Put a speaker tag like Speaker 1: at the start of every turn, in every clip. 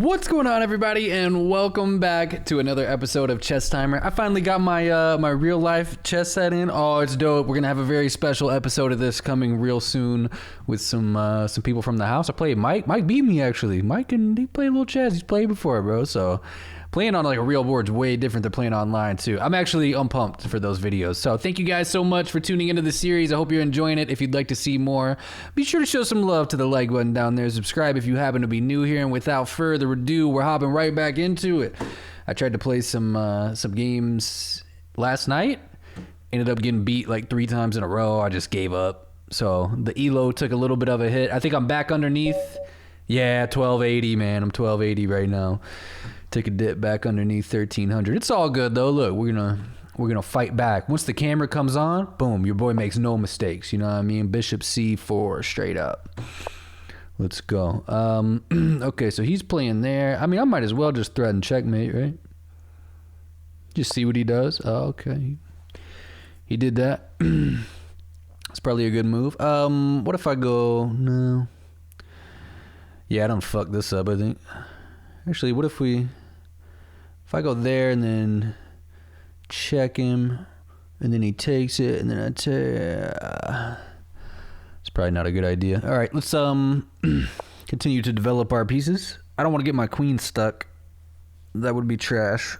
Speaker 1: What's going on, everybody, and welcome back to another episode of ChessTymer. I finally got my my real life chess set in. Oh, it's dope. We're gonna have a very special episode of this coming real soon with some people from the house. I played Mike. Mike beat me, actually. Mike, and he played a little chess. He's played before, bro. So playing on like a real board is way different than playing online too. I'm actually pumped for those videos. So thank you guys so much for tuning into the series. I hope you're enjoying it. If you'd like to see more, be sure to show some love to the like button down there. Subscribe if you happen to be new here. And without further ado, we're hopping right back into it. I tried to play some games last night. Ended up getting beat like 3 times in a row. I just gave up. So the elo took a little bit of a hit. I think I'm back underneath. Yeah, 1280, man. I'm 1280 right now. Take a dip back underneath 1300. It's all good though. Look, we're gonna fight back. Once the camera comes on, boom, your boy makes no mistakes. You know what I mean? Bishop C4 straight up. Let's go. Okay, so he's playing there. I mean, I might as well just threaten checkmate, right? Just see what he does. Oh, okay. He did that. It's probably a good move. What if I go? No. Yeah, I don't fuck this up, I think. Actually, what if I go there and then check him, and then he takes it, and then I take... It's probably not a good idea. All right, let's continue to develop our pieces. I don't want to get my queen stuck. That would be trash.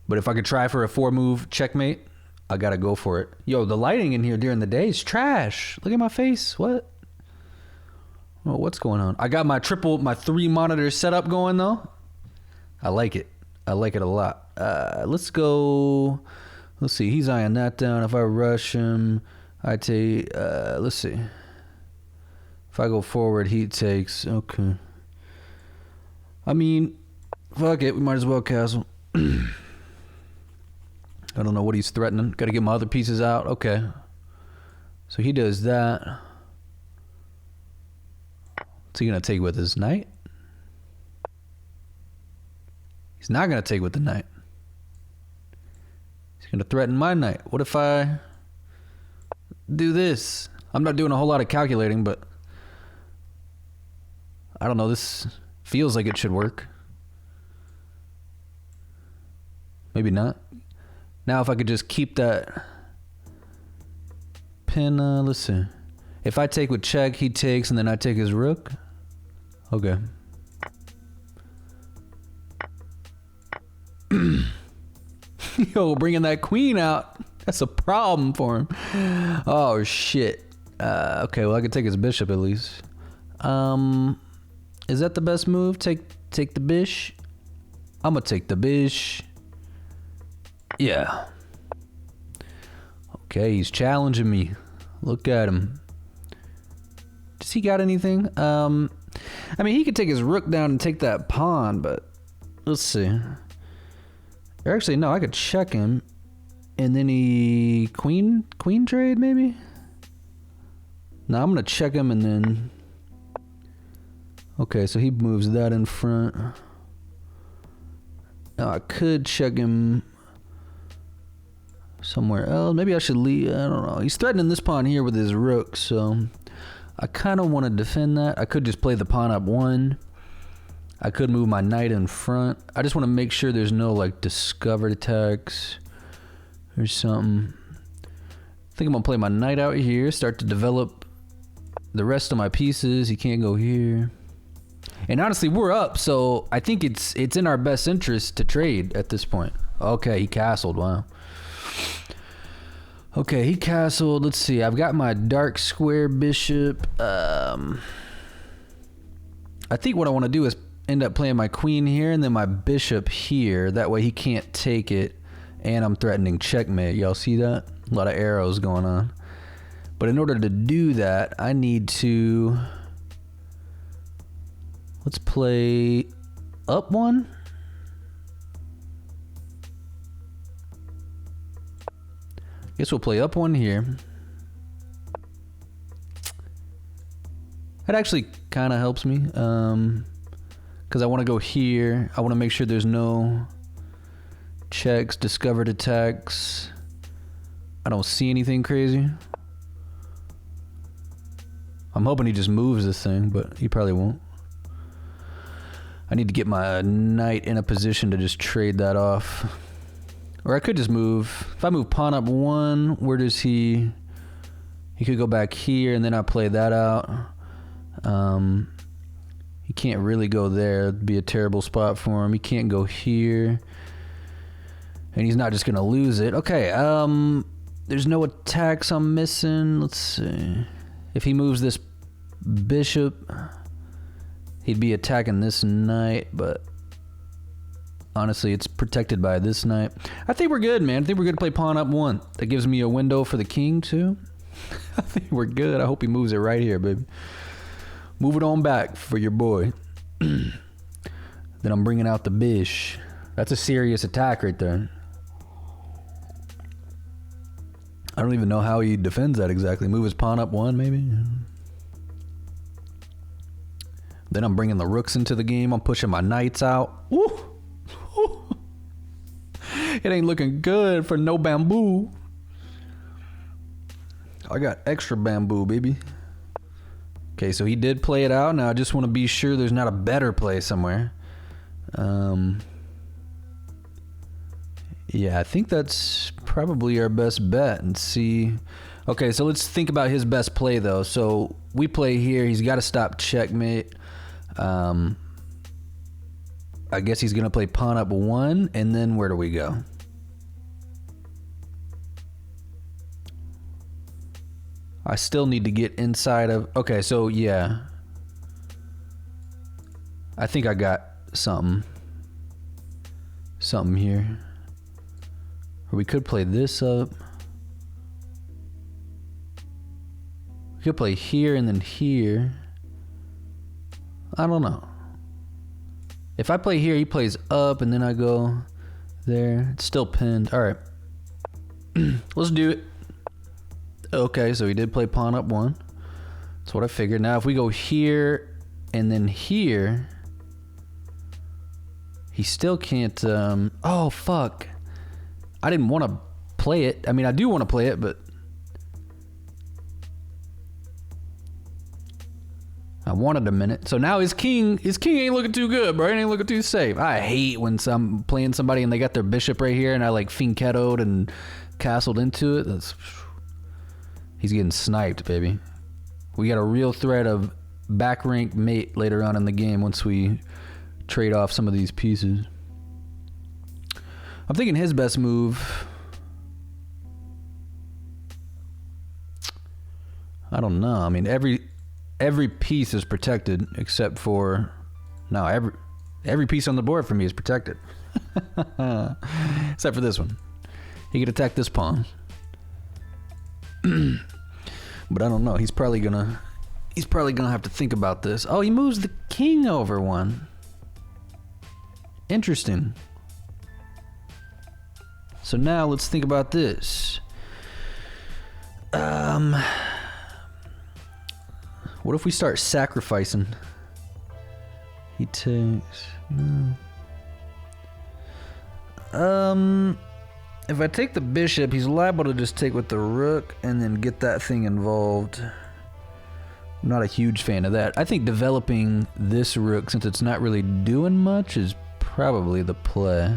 Speaker 1: But if I could try for a 4-move checkmate, I gotta go for it. Yo, the lighting in here during the day is trash. Look at my face. What? Oh, what's going on? I got my 3 monitor setup going though. I like it. I like it a lot. Let's go. Let's see. He's eyeing that down. If I rush him, I take. Let's see. If I go forward, he takes. Okay. I mean, fuck it. We might as well castle. I don't know what he's threatening. Got to get my other pieces out. Okay. So he does that. What's he gonna take with his knight? He's not gonna take with the knight. He's gonna threaten my knight. What if I do this? I'm not doing a whole lot of calculating, but I don't know. This feels like it should work. Maybe not. Now if I could just keep that pin, let's see. If I take with check, he takes, and then I take his rook. Okay. Yo, bringing that queen out. That's a problem for him. Oh, shit. Okay, well, I can take his bishop at least. Is that the best move? Take the bish? I'm gonna take the bish. Yeah. Okay, he's challenging me. Look at him. Does he got anything? I mean, he could take his rook down and take that pawn, but let's see. Or actually, no, I could check him, and then he queen trade maybe. No, I'm gonna check him and then. Okay, so he moves that in front. Now I could check him somewhere else. Maybe I should leave. I don't know. He's threatening this pawn here with his rook, so I kind of want to defend that. I could just play the pawn up 1. I could move my knight in front. I just want to make sure there's no like discovered attacks or something. I think I'm gonna play my knight out here, start to develop the rest of my pieces. He can't go here. And honestly, we're up, so I think it's in our best interest to trade at this point. Okay, he castled. Wow. Okay, he castled. Let's see. I've got my dark square bishop. I think what I want to do is end up playing my queen here and then my bishop here. That way he can't take it, and I'm threatening checkmate. Y'all see that? A lot of arrows going on. But in order to do that, I need to... Let's play up 1. Guess we'll play up 1 here. That actually kind of helps me. Because I want to go here. I want to make sure there's no checks, discovered attacks. I don't see anything crazy. I'm hoping he just moves this thing, but he probably won't. I need to get my knight in a position to just trade that off. Or I could just move. If I move pawn up 1, where does he... He could go back here, and then I play that out. He can't really go there. It'd be a terrible spot for him. He can't go here. And he's not just going to lose it. Okay, there's no attacks I'm missing. Let's see. If he moves this bishop, he'd be attacking this knight, but honestly, it's protected by this knight. I think we're good, man. I think we're good to play pawn up 1. That gives me a window for the king, too. I think we're good. I hope he moves it right here, baby. Move it on back for your boy. Then I'm bringing out the bish. That's a serious attack right there. I don't even know how he defends that exactly. Move his pawn up 1, maybe? Then I'm bringing the rooks into the game. I'm pushing my knights out. Woo! Woo. It ain't looking good for no bamboo. I got extra bamboo, baby. Okay, so he did play it out. Now I just want to be sure there's not a better play somewhere. Yeah, I think that's probably our best bet and see. Okay, so let's think about his best play though. So we play here. He's got to stop checkmate. I guess he's going to play pawn up 1, and then where do we go? I still need to get inside of... Okay, so yeah. I think I got something. Something here. Or we could play this up. We could play here and then here. I don't know. If I play here, he plays up, and then I go there. It's still pinned. All right. Let's do it. Okay, so he did play pawn up 1. That's what I figured. Now, if we go here and then here, he still can't... oh, fuck. I didn't want to play it. I mean, I do want to play it, but... I wanted a minute. So now his king ain't looking too good, bro. It ain't looking too safe. I hate when I'm playing somebody and they got their bishop right here and I like finkettoed and castled into it. That's... He's getting sniped, baby. We got a real threat of back rank mate later on in the game once we trade off some of these pieces. I'm thinking his best move... I don't know. I mean, every piece is protected except for... No, every piece on the board for me is protected. Except for this one. He could attack this pawn. But I don't know. He's probably gonna have to think about this. Oh, he moves the king over 1. Interesting. So now let's think about this. What if we start sacrificing? He takes... No. If I take the bishop, he's liable to just take with the rook and then get that thing involved. I'm not a huge fan of that. I think developing this rook, since it's not really doing much, is probably the play.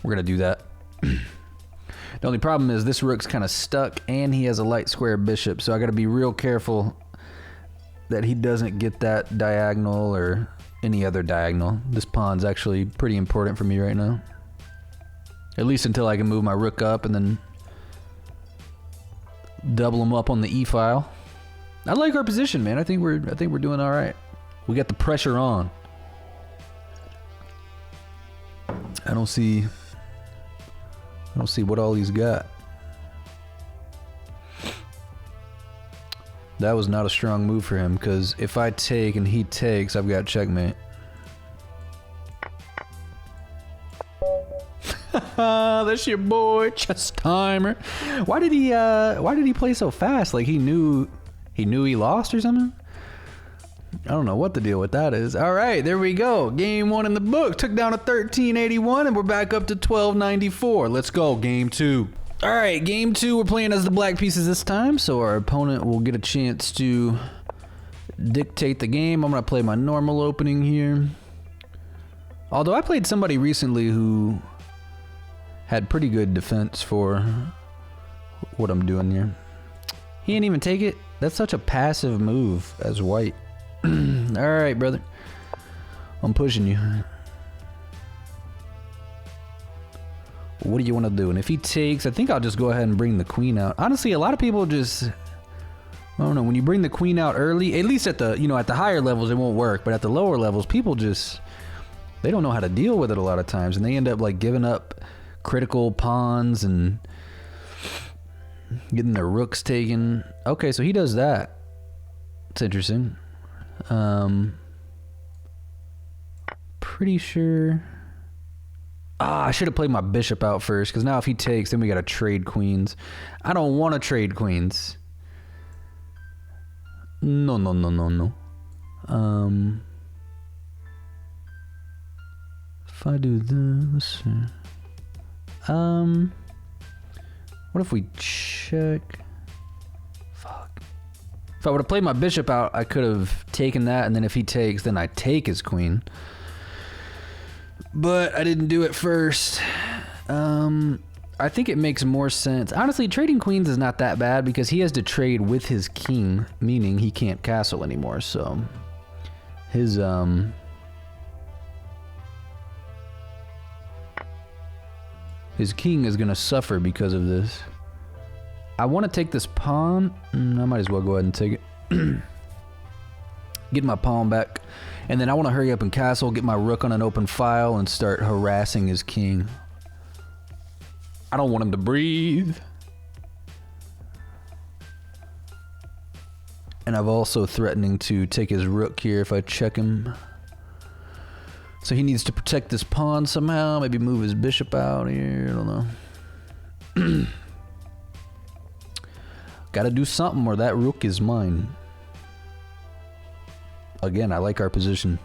Speaker 1: We're going to do that. The only problem is this rook's kind of stuck and he has a light square bishop, so I got to be real careful that he doesn't get that diagonal or any other diagonal. This pawn's actually pretty important for me right now. At least until I can move my rook up and then double him up on the e-file. I like our position, man. I think we're doing all right. We got the pressure on. I don't see what all he's got. That was not a strong move for him, because if I take and he takes, I've got checkmate. That's your boy, ChessTymer. Why did he play so fast? Like he knew he lost or something? I don't know what the deal with that is. All right, there we go. Game 1 in the book. Took down a 1381 and we're back up to 1294. Let's go, game 2. All right, game 2. We're playing as the black pieces this time, so our opponent will get a chance to dictate the game. I'm gonna play my normal opening here. Although I played somebody recently who had pretty good defense for what I'm doing here. He didn't even take it. That's such a passive move as white. All right, brother. I'm pushing you. What do you want to do? And if he takes, I think I'll just go ahead and bring the queen out. Honestly, a lot of people just, I don't know, when you bring the queen out early, at least at the, you know, at the higher levels, it won't work. But at the lower levels, people just, they don't know how to deal with it a lot of times. And they end up like giving up critical pawns and getting their rooks taken. Okay, so he does that. It's interesting. Pretty sure. I should have played my bishop out first, because now if he takes, then we gotta trade queens. I don't want to trade queens. No. If I do this, what if we check? Fuck. If I would have played my bishop out, I could have taken that, and then if he takes, then I take his queen. But I didn't do it first. I think it makes more sense. Honestly, trading queens is not that bad because he has to trade with his king, meaning he can't castle anymore. So his king is gonna suffer because of this. I want to take this pawn. I might as well go ahead and take it. Get my pawn back. And then I want to hurry up and castle, get my rook on an open file, and start harassing his king. I don't want him to breathe. And I'm also threatening to take his rook here if I check him. So he needs to protect this pawn somehow. Maybe move his bishop out here. I don't know. Gotta do something or that rook is mine. Again, I like our position.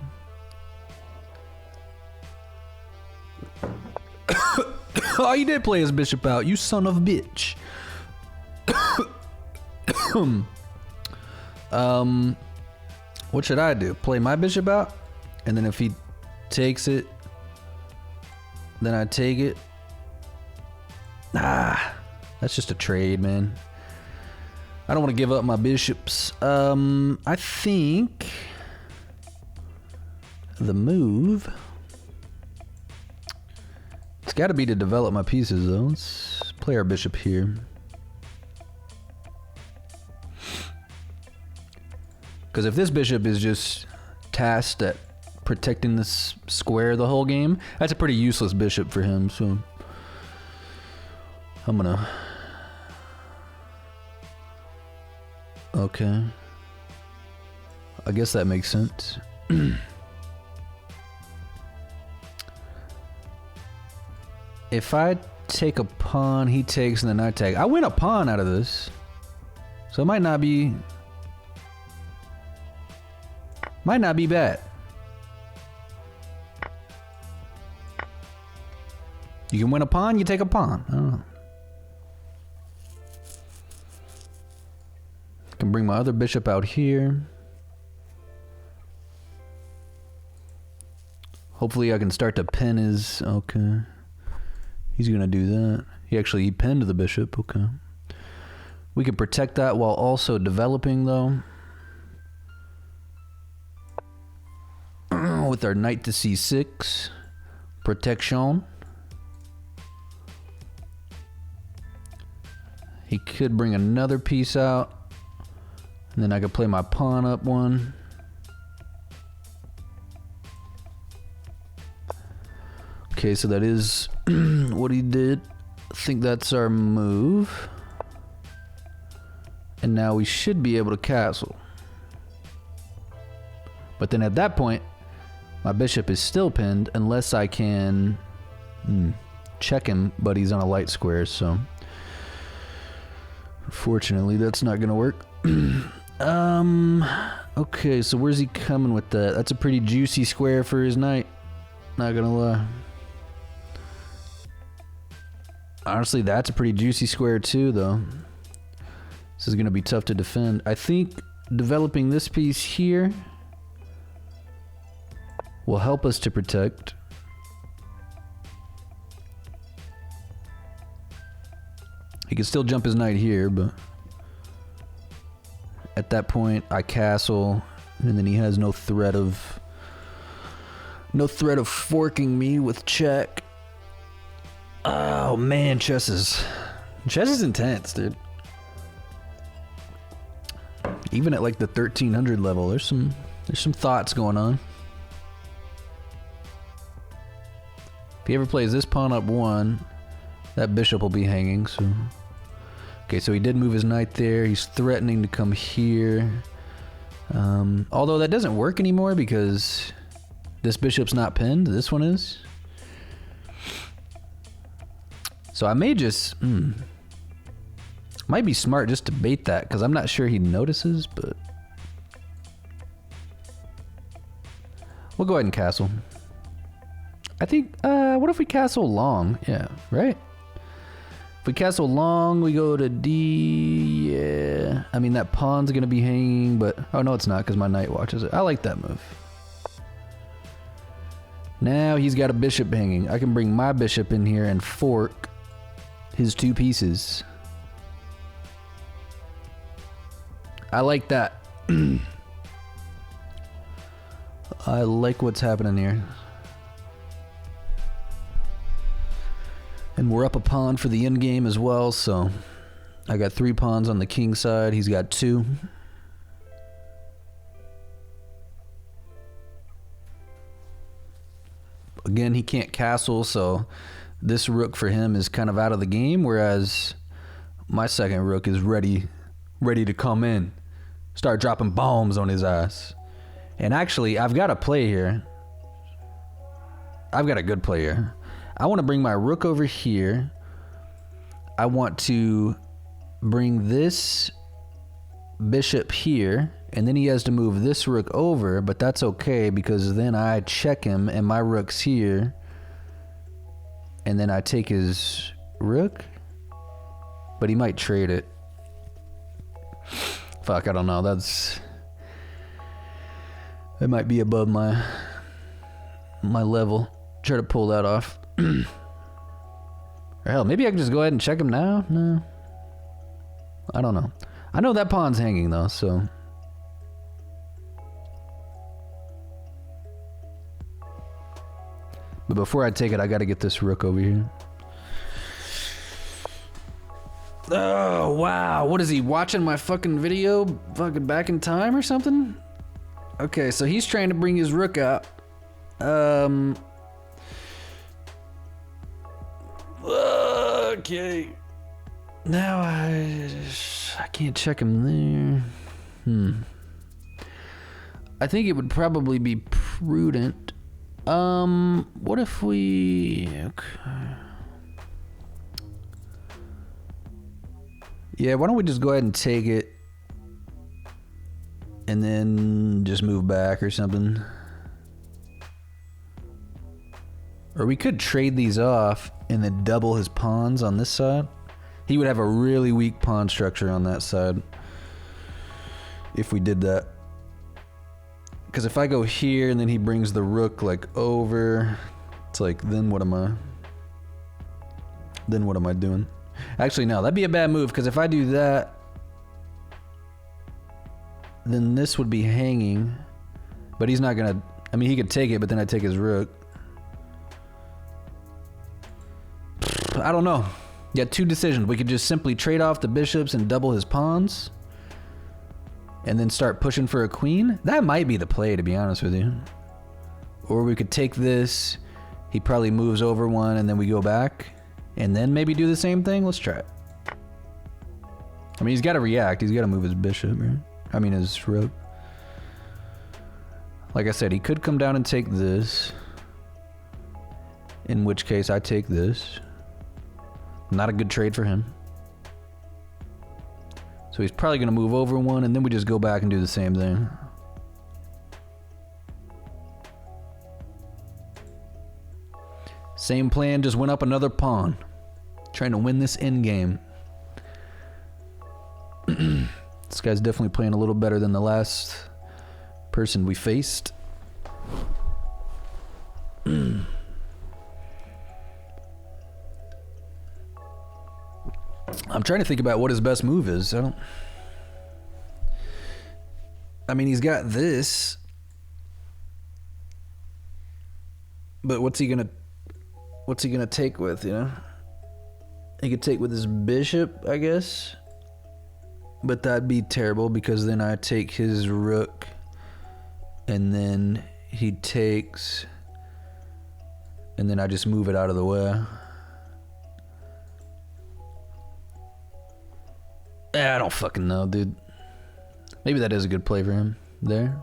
Speaker 1: Oh, you did play his bishop out, you son of a bitch. What should I do? Play my bishop out? And then if he takes it, then I take it. That's just a trade, man. I don't want to give up my bishops. I think the move, it's got to be to develop my pieces though. Let's play our bishop here. Because if this bishop is just tasked at protecting this square the whole game, that's a pretty useless bishop for him. So I'm gonna, okay, I guess that makes sense. If I take a pawn, he takes, and then I take. I win a pawn out of this. So it might not be bad. You can win a pawn, you take a pawn. I don't know. I can bring my other bishop out here. Hopefully I can start to pin his, okay. He's gonna do that. He pinned the bishop, okay. We can protect that while also developing though. With our knight to c6. Protection. He could bring another piece out. And then I could play my pawn up one. Okay, so that is what he did. I think that's our move. And now we should be able to castle. But then at that point, my bishop is still pinned unless I can check him, but he's on a light square, so unfortunately that's not gonna work. Okay, so where's he coming with that? That's a pretty juicy square for his knight, not gonna lie. Honestly, that's a pretty juicy square too, though. This is going to be tough to defend. I think developing this piece here will help us to protect. He can still jump his knight here, but at that point I castle, and then he has no threat of forking me with check. Oh man, chess is intense, dude. Even at like the 1300 level, there's some thoughts going on. If he ever plays this pawn up 1, that bishop will be hanging, so. Okay, so he did move his knight there. He's threatening to come here. Although that doesn't work anymore because this bishop's not pinned. This one is. So I may just... might be smart just to bait that because I'm not sure he notices, but... we'll go ahead and castle. I think... what if we castle long? Yeah, right? If we castle long, we go to D. Yeah. I mean, that pawn's going to be hanging, but... oh, no, it's not because my knight watches it. I like that move. Now he's got a bishop hanging. I can bring my bishop in here and fork his 2 pieces. I like that. I like what's happening here. And we're up a pawn for the endgame as well, so I got 3 pawns on the king side. He's got 2. Again, he can't castle, so this rook for him is kind of out of the game, whereas my second rook is ready to come in. Start dropping bombs on his ass. And actually, I've got a play here. I've got a good play here. I want to bring my rook over here. I want to bring this bishop here, and then he has to move this rook over, but that's okay because then I check him and my rook's here, and then I take his rook, but he might trade it. Fuck, I don't know. That might be above my level. Try to pull that off. Or hell, maybe I can just go ahead and check him now? No. I don't know. I know that pawn's hanging though, so. But before I take it, I gotta get this rook over here. Oh, wow. What is he, watching my fucking video? Fucking back in time or something? Okay, so he's trying to bring his rook out. Okay. Now I can't check him there. I think it would probably be prudent. What if we... okay. Yeah, why don't we just go ahead and take it and then just move back or something. Or we could trade these off and then double his pawns on this side. He would have a really weak pawn structure on that side if we did that. Because if I go here and then he brings the rook like over, it's like, then what am I doing? Actually, no, that'd be a bad move because if I do that, then this would be hanging, but he's not gonna, I mean, he could take it, but then I take his rook. I don't know. You got 2 decisions. We could just simply trade off the bishops and double his pawns and then start pushing for a queen. That might be the play, to be honest with you. Or we could take this, he probably moves over one and then we go back and then maybe do the same thing. Let's try it. I mean, he's got to react. He's got to move his bishop, right? I mean, his rook. Like I said, he could come down and take this, in which case I take this. Not a good trade for him. So he's probably going to move over one, and then we just go back and do the same thing. Same plan, just went up another pawn. Trying to win this end game. This guy's definitely playing a little better than the last person we faced. I'm trying to think about what his best move is. I mean, he's got this, but what's he gonna take with, you know? He could take with his bishop, I guess, but that'd be terrible because then I take his rook, and then he takes, and then I just move it out of the way. I don't fucking know, dude. Maybe that is a good play for him there.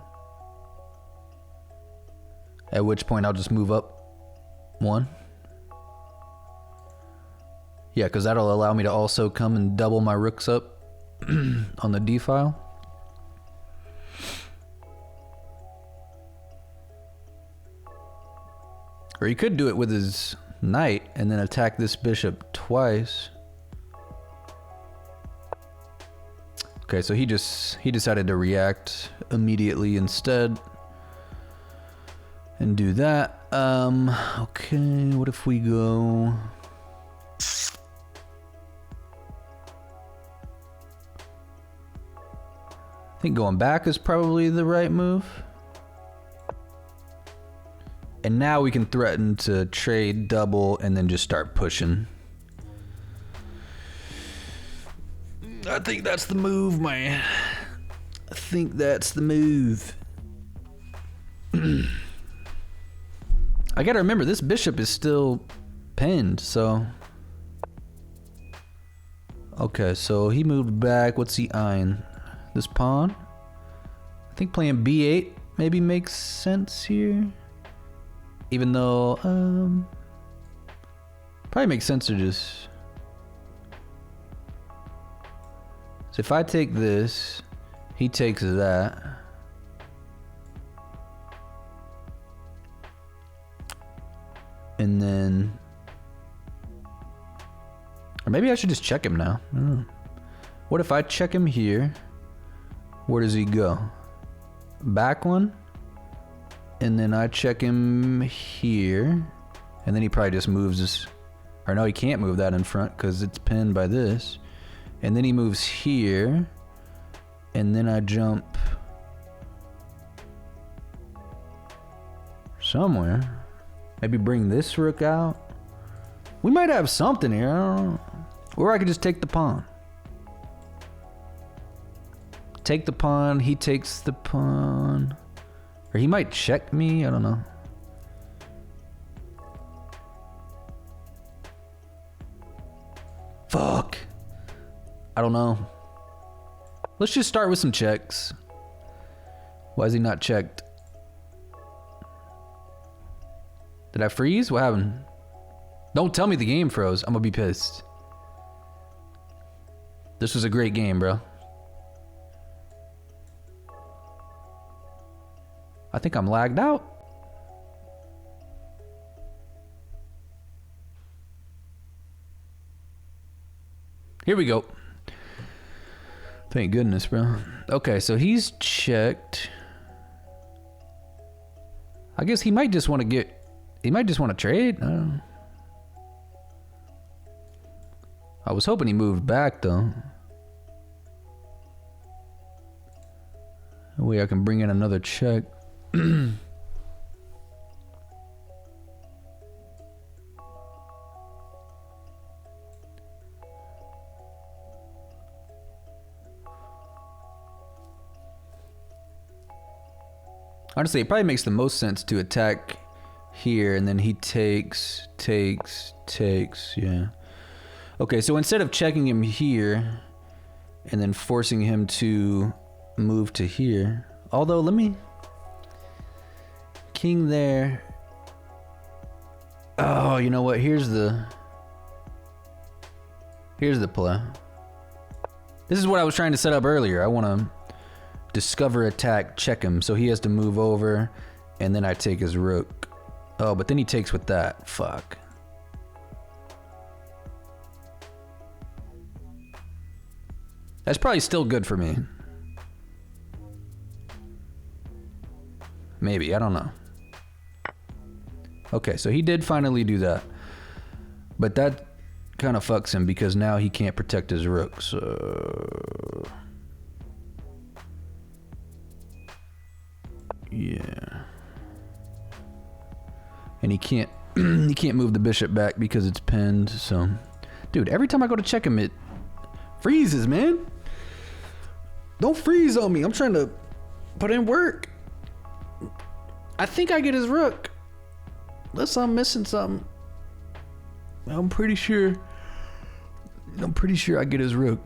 Speaker 1: At which point I'll just move up one. Yeah, because that'll allow me to also come and double my rooks up on the D file. Or he could do it with his knight and then attack this bishop twice. Okay, so he decided to react immediately instead and do that. Okay, what if we go? I think going back is probably the right move. And now we can threaten to trade double and then just start pushing. I think that's the move, man. I think that's the move. I gotta remember, this bishop is still pinned, so. Okay, so he moved back. What's he eyeing? This pawn? I think playing b8 maybe makes sense here. Even though, probably makes sense to just. So if I take this, he takes that. And then, or maybe I should just check him now. I don't know. What if I check him here? Where does he go? Back one? And then I check him here. And then he probably just moves this. Or no, he can't move that in front because it's pinned by this. And then he moves here. And then I jump somewhere. Maybe bring this rook out. We might have something here. I don't know. Or I could just take the pawn. Take the pawn. He takes the pawn. Or he might check me. I don't know. Fuck. I don't know. Let's just start with some checks. Why is he not checked? Did I freeze? What happened? Don't tell me the game froze. I'm gonna be pissed. This was a great game, bro. I think I'm lagged out. Here we go. Thank goodness, bro. Okay, so he's checked. I guess he might just want to get... He might just want to trade. I don't know. I was hoping he moved back, though. That way I can bring in another check. Honestly, it probably makes the most sense to attack here, and then he takes, yeah. Okay, so instead of checking him here, and then forcing him to move to here, although let me... King there. Oh, you know what? Here's the play. This is what I was trying to set up earlier. I want to discover, attack, check him, so he has to move over, and then I take his rook. Oh, but then he takes with that. Fuck. That's probably still good for me. Maybe, I don't know. Okay, so he did finally do that. But that kind of fucks him because now he can't protect his rook, so... Yeah. And he can't he can't move the bishop back because it's pinned, so... Dude, every time I go to check him, it freezes, man. Don't freeze on me. I'm trying to put in work. I think I get his rook. Unless I'm missing something. I'm pretty sure I get his rook.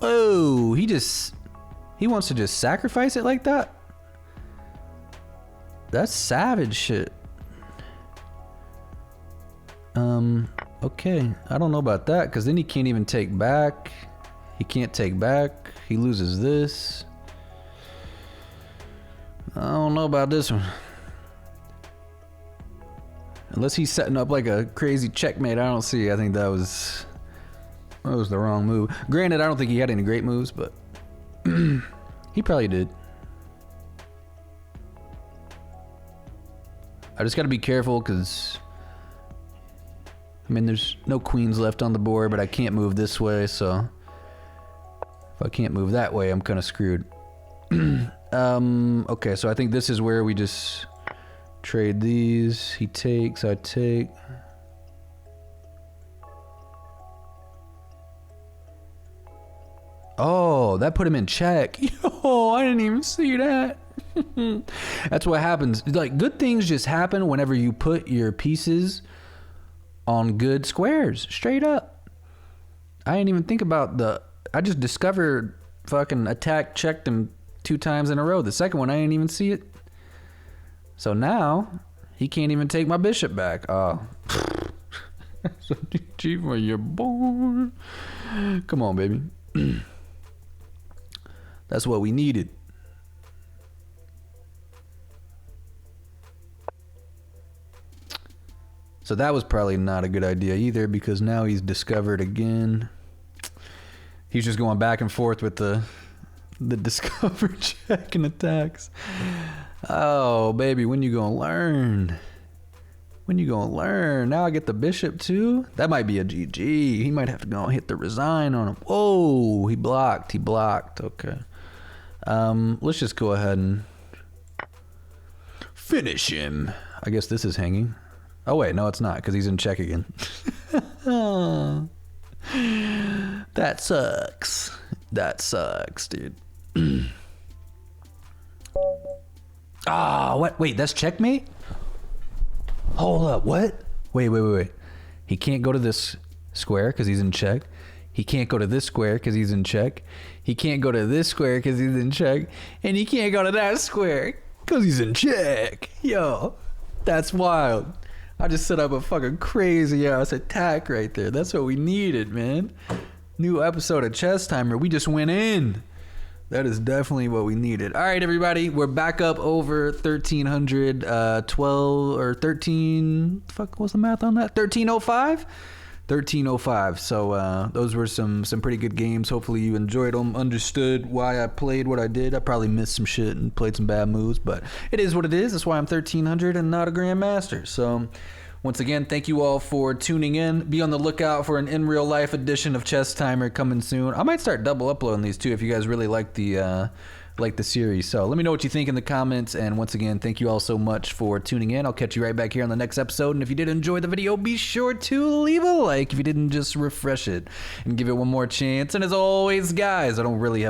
Speaker 1: Whoa, he wants to just sacrifice it like that? That's savage shit. Okay, I don't know about that, because then he can't even take back. He can't take back. He loses this. I don't know about this one. Unless he's setting up like a crazy checkmate, I don't see. I think that was the wrong move. Granted, I don't think he had any great moves, but he probably did. I just got to be careful because, I mean, there's no queens left on the board, but I can't move this way, so if I can't move that way, I'm kind of screwed. Okay, so I think this is where we just trade these. He takes, I take. Oh, that put him in check. Yo, I didn't even see that. That's what happens. Like, good things just happen whenever you put your pieces on good squares. Straight up. I didn't even think about I just discovered fucking attack checked him 2 times in a row. The second one, I didn't even see it. So now, he can't even take my bishop back. Oh. So GG for your boy. Come on, baby. That's what we needed. So that was probably not a good idea either, because now he's discovered again. He's just going back and forth with the discover check and attacks. Oh, baby, when you gonna learn? When you gonna learn? Now I get the bishop too? That might be a GG. He might have to go and hit the resign on him. Whoa, he blocked. Okay. Let's just go ahead and finish him. I guess this is hanging. Oh wait, no it's not, because he's in check again. That sucks. That sucks, dude. Ah, what? Wait, that's checkmate? Hold up, what? Wait. He can't go to this square because he's in check. He can't go to this square because he's in check. He can't go to this square because he's in check. And he can't go to that square because he's in check. Yo, that's wild. I just set up a fucking crazy ass attack right there. That's what we needed, man. New episode of ChessTymer. We just went in. That is definitely what we needed. All right, everybody. We're back up over 1,300, 12 or 13. Fuck, what's the math on that? 1305? 1305. So those were some pretty good games. Hopefully you enjoyed them, understood why I played what I did. I probably missed some shit and played some bad moves, but it is what it is. That's why I'm 1,300 and not a grandmaster. So once again, thank you all for tuning in. Be on the lookout for an in real life edition of ChessTymer coming soon. I might start double uploading these too if you guys really like the series. So let me know what you think in the comments. And once again, thank you all so much for tuning in. I'll catch you right back here on the next episode. And if you did enjoy the video, be sure to leave a like if you didn't just refresh it and give it one more chance. And as always, guys, I don't really have